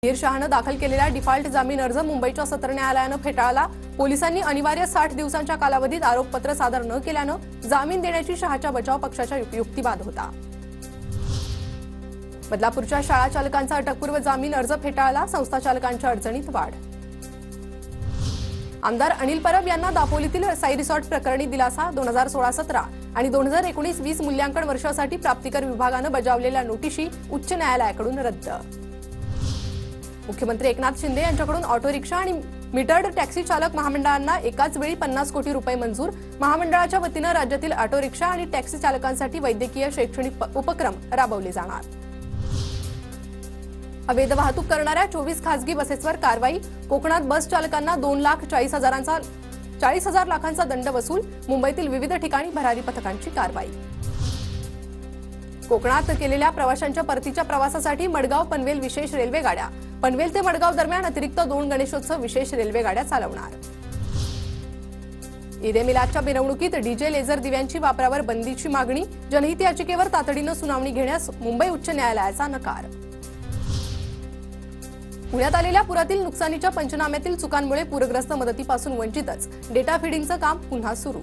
धीर शहानं दाखल केलेला डिफॉल्ट जामीन अर्ज मुंबईच्या सत्र न्यायालयानं फेटाळला। पोलिसांनी अनिवार्य 60 दिवसांच्या कालावधीत आरोपपत्र सादर न केल्यानं जामीन देण्याची शहाच्या बचाव पक्षाचा युक्तिवाद होता। बदलापूरच्या शाळा चालकांचा अटकपूर्व जामीन अर्ज फेटाळला। संस्था चालकांच्या अडचणीत वाढ। आमदार अनिल परब यांना दापोलीतील साई रिसॉर्ट प्रकरणी दिलासा। 2016-17 आणि 2019-20 मूल्यांकन वर्षासाठी प्राप्तिकर विभागानं बजावलेल्या नोटिशी उच्च न्यायालयाकडून रद्द। मुख्यमंत्री एकनाथ शिंदे यांच्याकडून ऑटो रिक्षा आणि मीटर्ड टॅक्सी चालक महामंडळांना एकाच वेळी 50 कोटी रुपये मंजूर। महामंडळाच्या वतीनं राज्यातील ऑटो रिक्षा आणि टॅक्सी चालकांसाठी वैद्यकीय शैक्षणिक उपक्रम राबवले जाणार। अवैध वाहतूक करणाऱ्या 24 खासगी बसेसवर कारवाई। कोकणात बस चालकांना 2,40,000 लाखांचा दंड वसूल। मुंबईतील विविध ठिकाणी भरारी पथकांची कारवाई। कोकणात केलेल्या प्रवाशांच्या परतीच्या प्रवासासाठी मडगाव पनवेल विशेष रेल्वे गाड्या। पनवेल ते मडगाव दरम्यान अतिरिक्त 2 गणेशोत्सव विशेष रेल्वे गाड्या चालवणार। ईद मिलादच्या मिरवणुकीत डीजे लेझर दिव्यांची वापरावर बंदीची मागणी। जनहित याचिकेवर तातडीनं सुनावणी घेण्यास मुंबई उच्च न्यायालयाचा नकार। पुण्यात आलेल्या पुरातील नुकसानीच्या पंचनाम्यातील चुकांमुळे पूरग्रस्त मदतीपासून वंचितच। डेटा फीडिंगचं काम पुन्हा सुरू।